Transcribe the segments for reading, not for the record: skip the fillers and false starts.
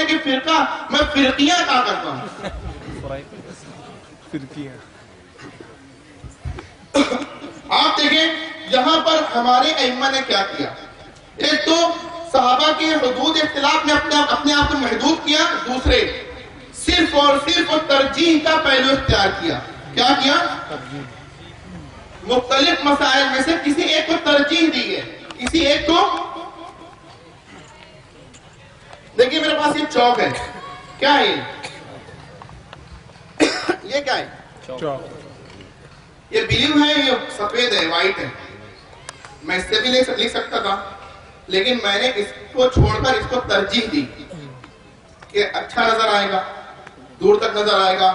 سوچتے کہ فرقہ میں فرقیاں کیا کرتا ہوں. آپ دیکھیں یہاں پر ہمارے ائمہ نے کیا کیا. ایک تو صحابہ کے حدود اختلاف میں اپنے آپ کو محدود کیا. دوسرے صرف اور صرف ترجیح کا پہلو اختیار کیا. کیا کیا؟ مختلف مسائل میں سے کسی ایک کو ترجیح دی ہے. کسی ایک کو. دیکھیے میرے پاس یہ چوک ہے. کیا ہے یہ کیا ہے؟ چوک. یہ بلیو ہے, یہ سفید ہے, وائٹ ہے. میں اس سے بھی لکھ سکتا تھا, لیکن میں نے اس کو چھوڑ کر اس کو ترجیح دی کہ اچھا نظر آئے گا, دور تک نظر آئے گا.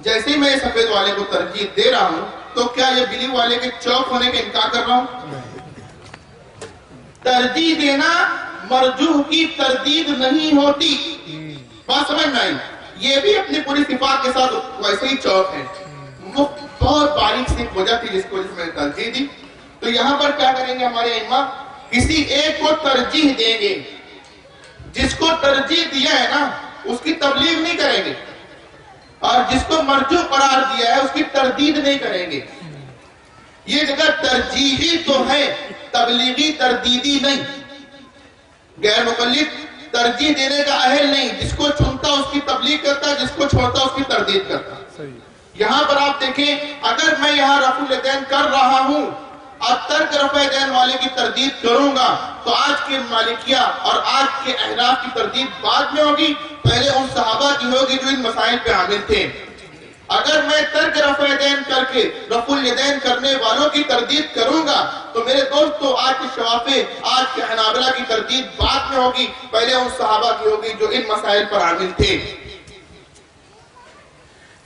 جیسے ہی میں یہ سفید والے کو ترجیح دے رہا ہوں تو کیا یہ بلیو والے کے چوک ہونے کا انکار کر رہا ہوں؟ ترجیح دینا مرجوح کی تردید نہیں ہوتی. بات سمجھ میں آئی؟ یہ بھی اپنی پوری صفات کے ساتھ ویسے ہی چوک ہے. بہت باریک سی وجہ تھی جس کو میں نے ترجیح دی. تو یہاں پر کیا کریں گے ہمارے ائمہ؟ کسی ایک کو ترجیح دیں گے. جس کو ترجیح دیا ہے نا اس کی تبلیغ نہیں کریں گے, اور جس کو مرجوح قرار دیا ہے اس کی تردید نہیں کریں گے. یہ جگہ ترجیحی تو ہے, تبلیغی تردیدی نہیں. غیر مقلد ترجیح دینے کا اہل نہیں. جس کو چنتا اس کی تبلیغ کرتا, جس کو چھوڑتا اس کی تردید کرتا. یہاں پر آپ دیکھیں, اگر میں یہاں رفع الیدین کر رہا ہوں اور ترک رفع الیدین والے کی تردید کروں گا تو آج کے مالکیہ اور آج کے احناف کی تردید بعد میں ہوگی, پہلے ان صحابہ کی ہوگی جو ان مسائل پہ عامل تھے. اگر میں ترک رفع الیدین کر کے رفع الیدین کرنے والوں کی تردید کروں گا تو میرے دوستو آج کے شوافع, آج کے حنابلہ کی تردید بعد میں ہوگی, پہلے ان صحابہ کی ہوگی جو ان مسائل پر عامل تھے.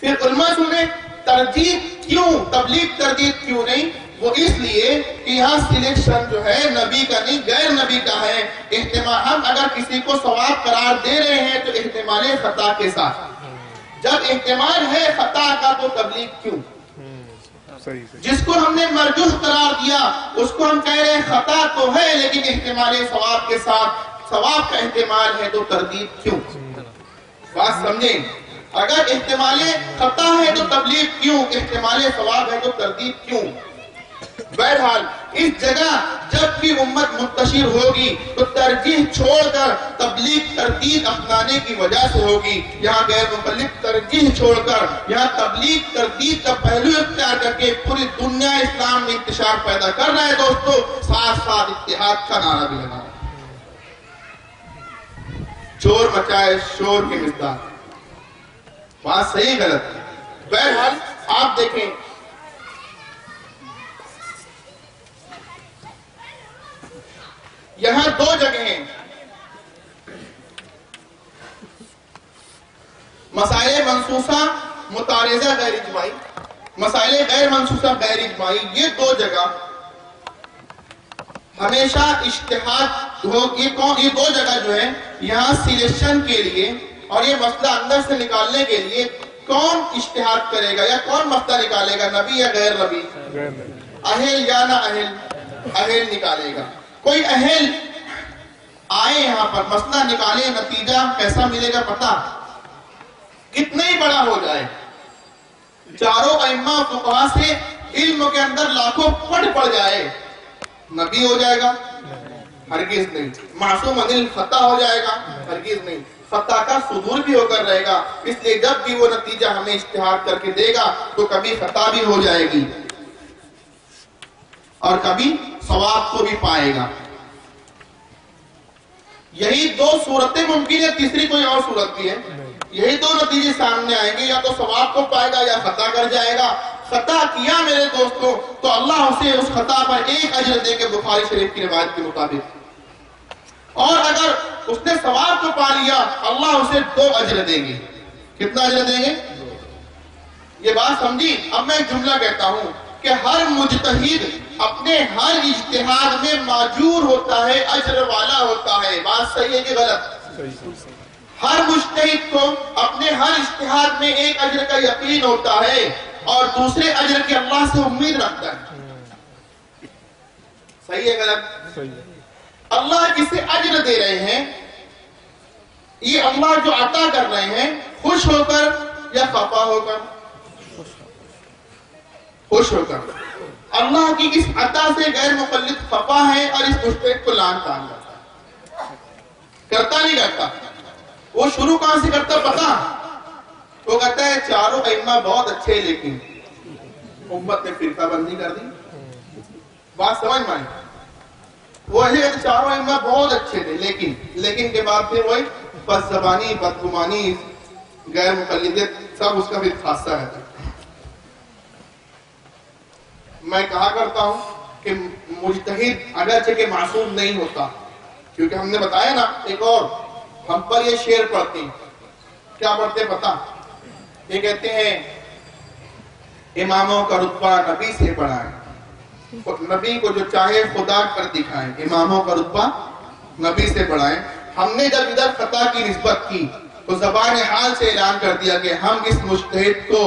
پھر علماء سنیں ترجیح کیوں, تبلیغ تردید کیوں نہیں؟ وہ اس لیے کہ یہاں سلیکشن جو ہے نبی کا نہیں غیر نبی کا ہے. احتمال, ہم اگر کسی کو ثواب قرار دے رہے ہیں تو احتمال خطا کے ساتھ. جب احتمال ہے خطا کا تو تبلیغ کیوں؟ جس کو ہم نے مرجوح قرار دیا اس کو ہم کہہ رہے ہیں خطا تو ہے لیکن احتمال ثواب کے ساتھ, ثواب کا احتمال ہے تو تردید کیوں؟ بات سمجھیں. اگر احتمال خطا ہے تو تبلیغ کیوں, احتمال ثواب ہے تو تردید کیوں؟ بہرحال اس جگہ جب بھی امت منتشر ہوگی تو ترجیح چھوڑ کر تبلیغ تردید اپنانے کی وجہ سے ہوگی. یہاں غیر مقلد ترجیح چھوڑ کر یہاں تبلیغ تردید کا پہلو اختیار کر کے پوری دنیا اسلام میں انتشار پیدا کر رہا ہے. دوستو ساتھ ساتھ اتحاد کا نعرہ بھی لگا رہا ہے. چور مچائے شور کی مقدار. بات صحیح غلط ہے. بہرحال آپ دیکھیں یہاں دو جگہ ہیں مسائل منصوصہ متعارضہ غیر اجماعی, مسائل غیر منصوصہ غیر اجماعی. یہ دو جگہ ہمیشہ اجتہاد ہوگی. یہ دو جگہ جو ہے یہاں سلیکشن کے لیے اور یہ مسئلہ اندر سے نکالنے کے لیے کون اجتہاد کرے گا یا کون مسئلہ نکالے گا, نبی یا غیر نبی, اہل یا نہ اہل؟ اہل نکالے گا. کوئی اہل آئے یہاں پر مسئلہ نکالے, نتیجہ کیسا ملے گا پتا؟ کتنا ہی بڑا ہو جائے, چاروں ائمہ فقہا سے علم کے اندر لاکھوں پڑھ جائے, نبی ہو جائے گا؟ ہرگز نہیں. معصوم عن الخطا ہو جائے گا؟ ہرگز نہیں. خطا کا صدور بھی ہو کر رہے گا. اس لیے جب بھی وہ نتیجہ ہمیں اجتہاد کر کے دے گا تو کبھی خطا بھی ہو جائے گی اور کبھی ثواب کو بھی پائے گا. یہی دو صورتیں ممکن ہے, تیسری کوئی اور صورت بھی ہے. یہی دو نتیجے سامنے آئیں گے, یا تو ثواب کو پائے گا یا خطا کر جائے گا. خطا کیا میرے دوستوں تو اللہ اسے اس خطا پر ایک اجر دے کے بخاری شریف کی روایت کے مطابق, اور اگر اس نے ثواب کو پا لیا اللہ اسے 2 اجر دیں گے. کتنا اجر دیں گے؟ یہ بات سمجھی. اب میں ایک جملہ کہتا ہوں کہ ہر مجتہد اپنے ہر اجتہاد میں معجور ہوتا ہے, اجر والا ہوتا ہے. بات صحیح ہے کہ غلط؟ ہر مجتہد کو اپنے ہر اجتہاد میں ایک اجر کا یقین ہوتا ہے اور دوسرے اجر کی اللہ سے امید رکھتا ہے. صحیح ہے غلط؟ صحیح ہے. اللہ جسے اجر دے رہے ہیں یہ اللہ جو عطا کر رہے ہیں خوش ہو کر یا خفا ہو کر؟ خوش ہو کر. اللہ کی اس عطا سے غیر مقلد خفا ہے اور اس مجتہد کو لعن طعن کرتا نہیں کرتا. وہ شروع کہاں سے کرتا پتا؟ وہ کہتا ہے چاروں ائمہ بہت اچھے لیکن امت نے فرقہ بندی کر دی. بات سمجھ میں آئی؟ وہ ایسے کہتے چاروں ائمہ بہت اچھے تھے لیکن کے بعد پھر وہی بد زبانی بدگمانی غیر مقلدیت سب اس کا بھی خاصہ ہے. میں کہا کرتا ہوں کہ مجتہد اگرچہ کہ معصوم نہیں ہوتا، کیونکہ ہم نے بتایا نا ایک اور ہم پر یہ شعر پڑھتے ہیں. کیا پڑھتے پتا؟ یہ کہتے ہیں اماموں کا رتبہ نبی سے بڑھائیں، نبی کو جو چاہے خدا کر دکھائیں. اماموں کا رتبہ نبی سے بڑھائیں. ہم نے جب ادھر خطا کی نسبت کی تو زبان حال سے اعلان کر دیا کہ ہم اس مجتہد کو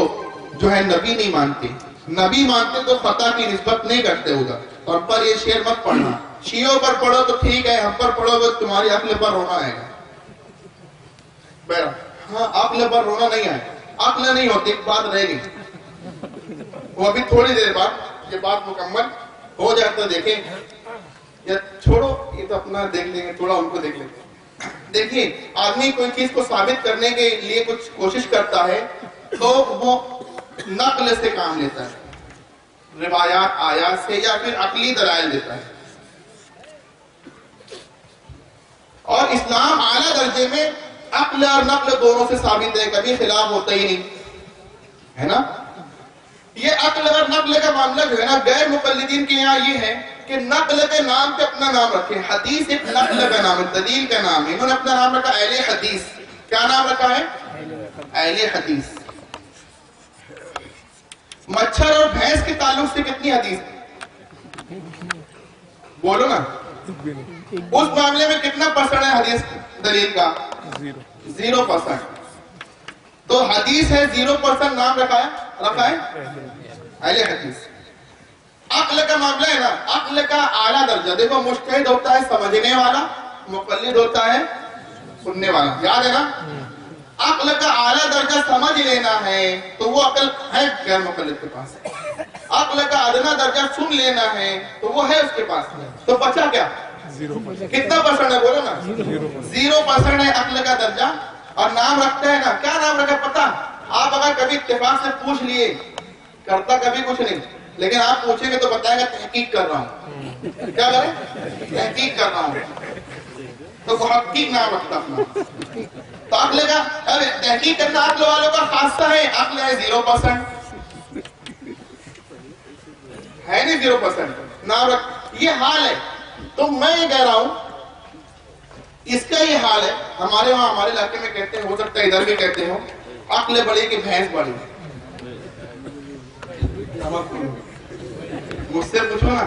جو ہے نبی نہیں مانتے. نبی مانتے تو خطا کی نسبت نہیں کرتے ادھر. اور پر یہ شعر مت پڑھنا. شیعوں پر پڑھو تو ٹھیک ہے، ہم پر پڑھو تو تمہاری عقل پر رونا آئے گا. ہاں عقل پر رونا نہیں آئے گا. عقل نہیں ہوتی، ایک بات رہ گئی وہ ابھی تھوڑی دیر بعد یہ بات مکمل ہو جائے تو دیکھیں. یا چھوڑو یہ تو اپنا دیکھ لیں گے، تھوڑا ان کو دیکھ لیں گے. دیکھیں آدمی کوئی چیز کو ثابت کرنے کے لیے کچھ کوشش کرتا ہے تو وہ نقل سے کام لیتا ہے، روایات آیات سے یا پھر عقلی دلائل دیتا ہے. اور اسلام اعلیٰ درجے میں عقل اور نقل دونوں سے ثابت ہے، کبھی خلاف ہوتا ہی نہیں ہے نا. یہ عقل اور نقل کا معاملہ جو ہے نا غیر مقلدین کے یہاں یہ ہے کہ نقل کے نام پہ اپنا نام رکھے. حدیث ایک نقل کا نام ہے، دلیل کا نام ہے. انہوں نے اپنا نام رکھا اہل حدیث. کیا نام رکھا ہے؟ اہل حدیث. مچھر اور بھینس کے تعلق سے کتنی حدیث بولو نا. اس معاملے میں کتنا پرسنٹ ہے حدیث دلیل کا؟ 0%. تو حدیث ہے 0%، نام رکھا ہے اہل حدیث. عقل کا معاملہ ہے نا، عقل کا اعلیٰ درجہ دیکھو. مجتہد ہوتا ہے سمجھنے والا، مقلد ہوتا ہے سننے والا. یاد ہے نا؟ عقل کا اعلیٰ درجہ سمجھ لینا ہے تو وہ عقل ہے غیر مقلد کے پاس. عقل کا ادنا درجہ سن لینا ہے تو وہ ہے اس کے پاس. تو بچا کیا؟ 0%. کتنا پرسنٹ ہے بولو نا؟ 0% ہے عقل کا درجہ. اور نام رکھتا ہے نا، کیا نام رکھا پتا؟ آپ اگر کبھی اتفاق سے پوچھ لیے، کرتا کبھی کچھ نہیں، لیکن آپ پوچھیں گے تو بتائے گا تحقیق کر رہا ہوں. کیا کریں؟ تحقیق کر رہا ہوں. تو محقق نام رکھتا اپنا. تو عقل کا تحقیق کرنا عقل والوں کا خاصہ ہے. عقل ہے 0%، ہے نہیں 0% نام رکھ. یہ حال ہے. تو میں یہ کہہ رہا ہوں اس کا یہ حال ہے. ہمارے وہاں ہمارے علاقے میں کہتے ہیں، ہو سکتا ہے ادھر بھی کہتے ہو، عقل بڑی کہ بھینس بڑی. مجھ سے پوچھو نا،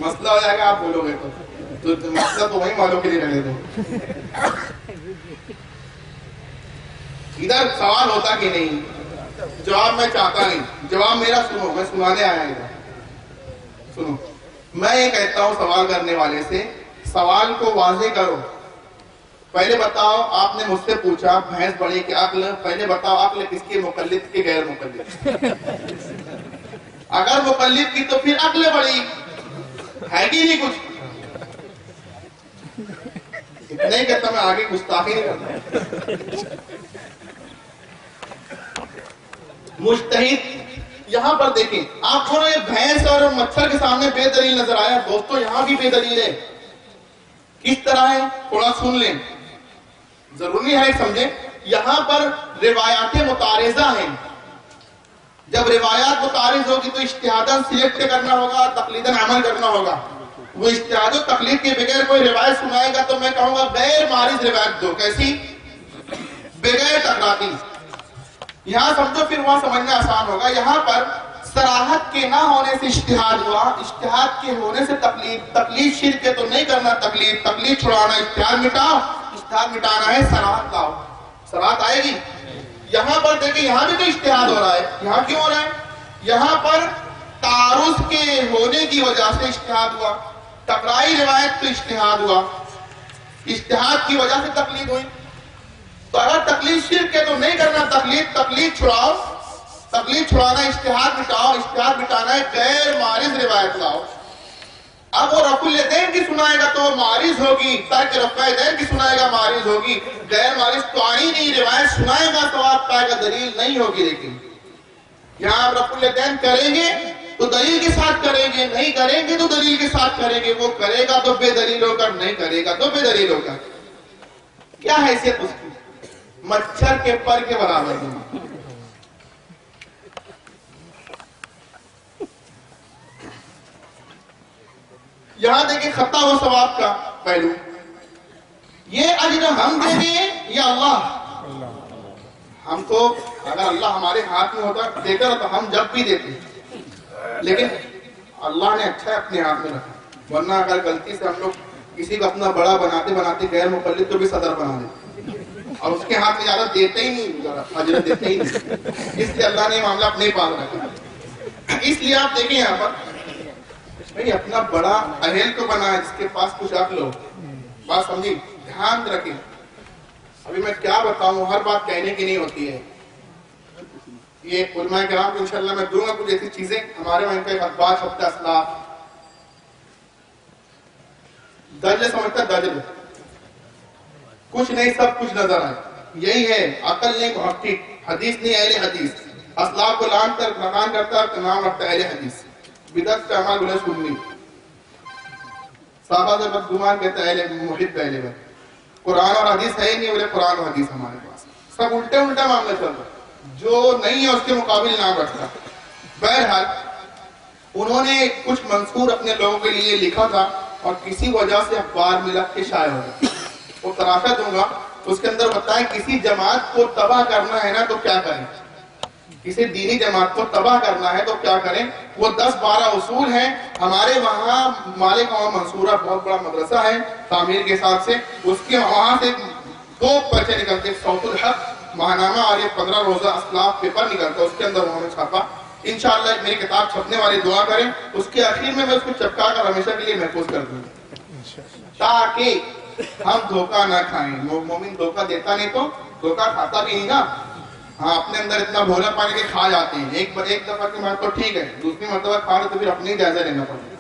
مسئلہ ہو جائے گا آپ بولو گے تو مسئلہ تو وہی والوں کے لیے رہنے دو. ادھر سوال ہوتا کہ نہیں، جواب میں چاہتا نہیں. جواب میرا سنو، میں سنانے آیا ادھر. سنو، میں یہ کہتا ہوں سوال کرنے والے سے، سوال کو واضح کرو. پہلے بتاؤ، آپ نے مجھ سے پوچھا بھینس بڑی کہ عقل، پہلے بتاؤ عقل کس کی، مقلد کی غیر مقلد؟ اگر مقلد کی تو پھر عقل بڑی ہے کہ نہیں. کچھ اتنا ہی کہتا، میں آگے گستاخی نہیں کرتا. مجتہد یہاں پر دیکھیں، آپ کو یہ بھینس اور مچھر کے سامنے بے دلیل نظر آیا. دوستو یہاں بھی بے دلیل ہے. کس طرح ہے تھوڑا سن لیں، ضروری ہے سمجھیں. یہاں پر روایات متعارضہ ہیں. جب روایات متعارض ہوگی تو اجتہاداً سلیکٹ کرنا ہوگا، تقلیداً عمل کرنا ہوگا. وہ اجتہاد و تقلید کے بغیر کوئی روایت سنائے گا تو میں کہوں گا غیر معارض روایت دو. کیسی؟ بغیر ٹکراتی. یہاں سمجھو پھر وہاں سمجھنا آسان ہوگا. یہاں پر صراحت کے نہ ہونے سے اجتہاد ہوا، اجتہاد کے ہونے سے تقلید. تقلید شرک ہے تو نہیں کرنا تقلید. تقلید چھڑانا، اجتہاد مٹاؤ. اجتہاد مٹانا ہے صراحت لاؤ. صراحت آئے گی. یہاں پر دیکھیں، یہاں بھی تو اجتہاد ہو رہا ہے. یہاں کیوں ہو رہا ہے؟ یہاں پر تعارض کے ہونے کی وجہ سے اجتہاد ہوا. ٹکرائی روایت تو اجتہاد ہوا. اجتہاد کی وجہ سے تقلید ہوئی. تو اگر تقلید شرک ہے تو نہیں کرنا تقلید چھڑاؤ. تقلید چھڑانا اجتہاد مٹاؤ. اجتہاد مٹانا ہے غیر معارض روایت لاؤ. اب وہ رفع الیدین کی سنائے گا تو معارض ہوگی, ترک رفع الیدین کی سنائے گا معارض ہوگی. غیر معارض تو آئی نہیں, روایت سنائے گا ثواب پائے گا, دلیل نہیں ہوگی. لیکن یہاں آپ رفع الیدین کریں گے تو دلیل کے ساتھ کریں گے, نہیں کریں گے تو دلیل کے ساتھ کریں گے. وہ کرے گا تو بے دلیل ہوگا, نہیں کرے گا تو بے دلیل ہوگا. کیا حیثیت اس کی؟ مچھر کے پر کے برابر ہے. یہاں دیکھیں خطا و ثواب کا پہلو. یہ اجر ہم دیں گے یا اللہ؟ ہم تو اگر اللہ ہمارے ہاتھ میں ہوتا دیتا تو ہم جب بھی دیتے, لیکن اللہ نے اچھا اپنے ہاتھ میں رکھا. ورنہ اگر غلطی سے ہم لوگ کسی کو اپنا بڑا بناتے بناتے غیر مقلد تو بھی صدر بنا دیتے اور اس کے ہاتھ میں زیادہ دیتے ہی نہیں, اجر دیتے ہی نہیں. اس لیے اللہ نے معاملہ اپنے پاس رکھا. اس لیے آپ دیکھیں یہاں پر بھئی اپنا بڑا اہل تو بنا ہے, جس کے پاس کچھ رکھ لو. بات سمجھی, دھیان رکھیں. ابھی میں کیا بتاؤں, ہر بات کہنے کی نہیں ہوتی ہے. یہ علماء کرام کو انشاءاللہ میں دوں گا کچھ ایسی چیزیں. ہمارے وہاں کا ایک اخبار چھپتا اسلاف, دجل سمجھتا ہے, دجل کچھ نہیں سب کچھ نظر آئے. یہی ہے, عقل نہیں محقق, حدیث نہیں اہل حدیث. اسلاف کو لان کر مکان کرتا ہے, نام رکھتا ہے اہل حدیث. بدعت کا عمل بولے سنی, صحابہ سے بدگمان کہتا ہے اہل محب اہل بیت. قرآن اور حدیث ہے ہی نہیں, بولے قرآن اور حدیث ہمارے پاس. سب الٹے الٹا معاملہ چل رہا ہے, جو نہیں ہے اس کے مقابل نام رکھتا. بہرحال انہوں نے کچھ منصور اپنے لوگوں کے لیے لکھا تھا اور کسی وجہ سے اخبار میں لگ کے شائع ہو گیا. وہ تراشا دوں گا, اس کے اندر بتائیں کسی جماعت کو تباہ کرنا ہے نا تو کیا کریں, کسی دینی جماعت کو تباہ کرنا ہے تو کیا کریں. وہ 10-12 اصول ہیں. ہمارے وہاں مالک اور منصورہ بہت بڑا مدرسہ ہے تعمیر کے ساتھ سے, اس کے وہاں سے 2 پرچے نکلتے, صوت الحق ماہنامہ اور یہ 15 روزہ اسلاف پیپر نکلتا, اس کے اندر انہوں نے چھاپا. انشاءاللہ میری کتاب چھپنے والی دعا کریں, اس کے آخر میں اس کو چپکا کر ہمیشہ کے لیے محفوظ کر دوں تاکہ ہم دھوکہ نہ کھائیں. مومن دھوکہ دیتا نہیں تو دھوکہ کھاتا بھی نہیں نا. ہاں, اپنے اندر اتنا بھولا پانی کے کھا جاتے ہیں. ایک دفعہ کی بات تو ٹھیک ہے, دوسری مرتبہ کھا رہے تو پھر اپنے جائزہ لینا پڑتا ہے.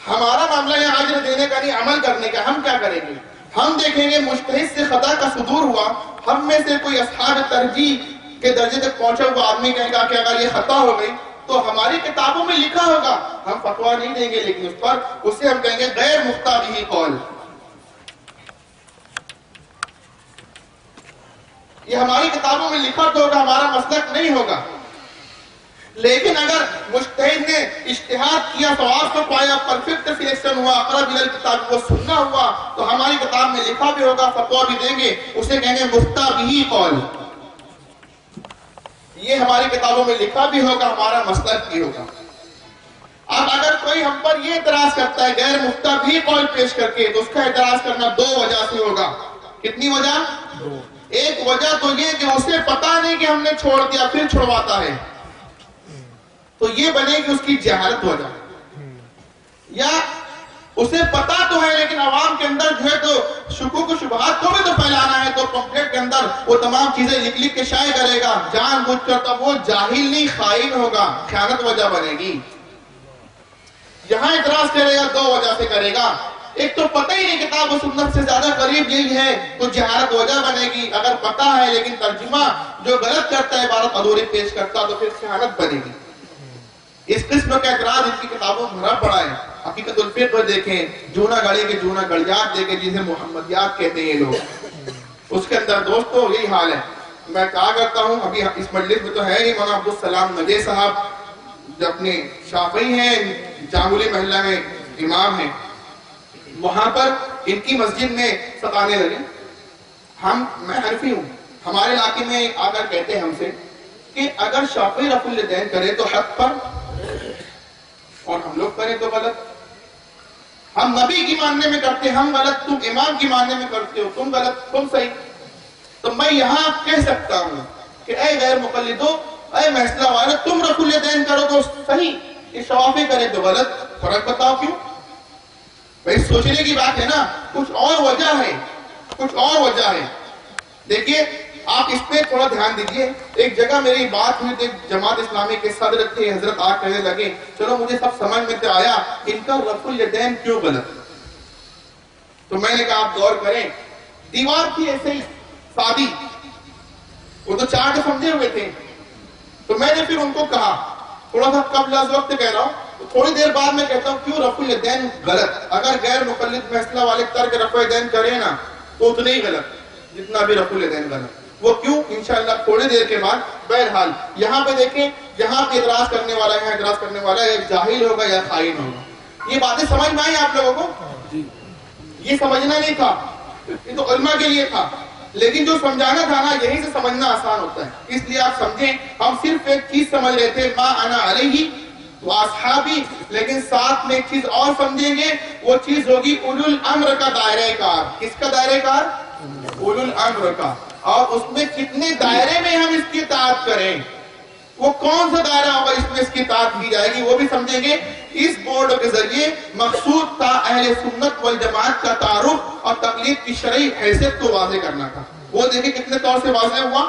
ہمارا معاملہ یہ اجر دینے کا نہیں, عمل کرنے کا. ہم کیا کریں گے, ہم دیکھیں گے مجتہد سے خطا کا صدور ہوا, ہم میں سے کوئی اصحاب ترجیح کے درجے تک پہنچا ہوا آدمی کہے گا کہ اگر یہ خطا ہو گئی تو ہماری کتابوں میں لکھا ہوگا, ہم فتویٰ نہیں دیں گے, لیکن اس پر اسے ہم کہیں گے غیر مفتہ بہ قول. یہ ہماری کتابوں میں لکھا تو ہوگا, ہمارا مسلک نہیں ہوگا. لیکن اگر مجتہد نے اجتہاد کیا, ثواب کو پایا, پرفیکٹ سلیکشن ہوا, اقرب الی الکتاب کو سننا ہوا, تو ہماری کتاب میں لکھا بھی ہوگا, فتویٰ بھی دیں گے, اسے کہیں گے مفتہ بہ قول. یہ ہماری کتابوں میں لکھا بھی ہوگا, ہمارا مسلک بھی ہوگا. اب اگر کوئی ہم پر یہ اعتراض کرتا ہے غیر مفتہ بہ قول پیش کر کے, تو اس کا اعتراض کرنا 2 وجہ سے ہوگا. کتنی وجہ؟ 2. ایک وجہ تو یہ کہ اسے پتا نہیں کہ ہم نے چھوڑ دیا پھر چھوڑواتا ہے, تو یہ بنے کہ اس کی جہالت ہو جائے. یا اسے پتا تو ہے لیکن عوام کے اندر جو ہے تو شکوک و شبہات کو بھی تو پھیلانا ہے, تو پمفلیٹ کے اندر وہ تمام چیزیں لکھ کے شائع کرے گا جان بوجھ کر, تب وہ جاہل نہیں خائن ہوگا, خیانت وجہ بنے گی. یہاں اعتراض کرے گا 2 وجہ سے کرے گا. ایک تو پتہ ہی نہیں کتاب و سنت سے زیادہ قریب یہی ہے تو جہالت وجہ بنے گی. اگر پتہ ہے لیکن ترجمہ جو غلط کرتا ہے, عبارت ادھوری پیش کرتا, تو پھر خیانت بنے گی. اس قسم کا اعتراض ان کی کتابوں میں بھرا پڑا ہے. حقیقت الفقہ دیکھیں, جونا گڑے کے جونا گڑیات دیکھیں جسے محمدیات کہتے ہیں یہ لوگ, اس کے اندر دوستو یہی حال ہے. میں کہا کرتا ہوں, ابھی اس مجلس میں تو ہے ہی مولانا عبدالسلام نجے صاحب, جو اپنے شافعی ہیں, جامولی محلہ میں امام ہیں, وہاں پر ان کی مسجد میں ستانے لگے. میں حنفی ہوں, ہمارے علاقے میں آ کر کہتے ہیں ہم سے کہ اگر شافعی رفع الیدین کرے تو حق پر اور ہم لوگ کریں تو غلط. ہم نبی کی ماننے میں کرتے ہم غلط, تم امام کی ماننے میں کرتے ہو تم غلط, تم صحیح. تو میں یہاں کہہ سکتا ہوں کہ اے غیر مقلدو, اے محصلہ والے, تم رفع الیدین کرو تو صحیح, یہ شافعی کرے تو غلط. فرق بتاؤ کیوں؟ بھائی سوچنے کی بات ہے نا، کچھ اور وجہ ہے، کچھ اور وجہ ہے. دیکھیے آپ اس پہ تھوڑا دھیان دیجئے. ایک جگہ میری بات ہوئی، ایک جماعت اسلامی کے صدر تھے، حضرت آ کہنے لگے چلو مجھے سب سمجھ میں تو آیا، ان کا رفع الیدین کیوں غلط؟ تو میں نے کہا آپ غور کریں، دیوار تھی ایسے ہی سادی، وہ تو چارٹ سمجھے ہوئے تھے. تو میں نے پھر ان کو کہا، تھوڑا سا قبل از وقت کہہ رہا ہوں، تھوڑی دیر بعد میں کہتا ہوں کیوں رفع الیدین غلط؟ اگر غیر مقلد مسئلہ والے ترک رفع الیدین کرے نا تو اتنے ہی غلط جتنا بھی رفع الیدین غلط. وہ کیوں؟ انشاءاللہ تھوڑی دیر کے بعد. بہرحال یہاں پہ دیکھیں، جہاں پہ اعتراض کرنے والا ہے، اعتراض کرنے والا ہے جاہل ہوگا یا خائن ہوگا. یہ باتیں سمجھ میں آئی آپ لوگوں کو؟ یہ سمجھنا نہیں تھا، یہ تو علماء کے لیے تھا، لیکن جو سمجھانا تھا نا یہیں سے سمجھنا آسان ہوتا ہے. اس لیے آپ سمجھیں، ہم صرف ایک چیز سمجھ رہے تھے ما انا علیہ واصحابی، لیکن ساتھ میں ایک چیز اور سمجھیں گے، وہ چیز ہوگی اولو الامر کا دائرہ کار. کس کا دائرہ کار؟ اولو الامر کا. اور اس میں کتنے دائرے میں ہم اس کی اطاعت کریں، وہ کون سا دائرہ ہوگا اس میں اس کی اطاعت کی جائے گی، وہ بھی سمجھیں گے. اس بورڈ کے ذریعے مقصود تھا اہل سنت والجماعت کا تعارف اور تقلید کی شرعی حیثیت کو واضح کرنا تھا. وہ دیکھیں کتنے طور سے واضح ہوا.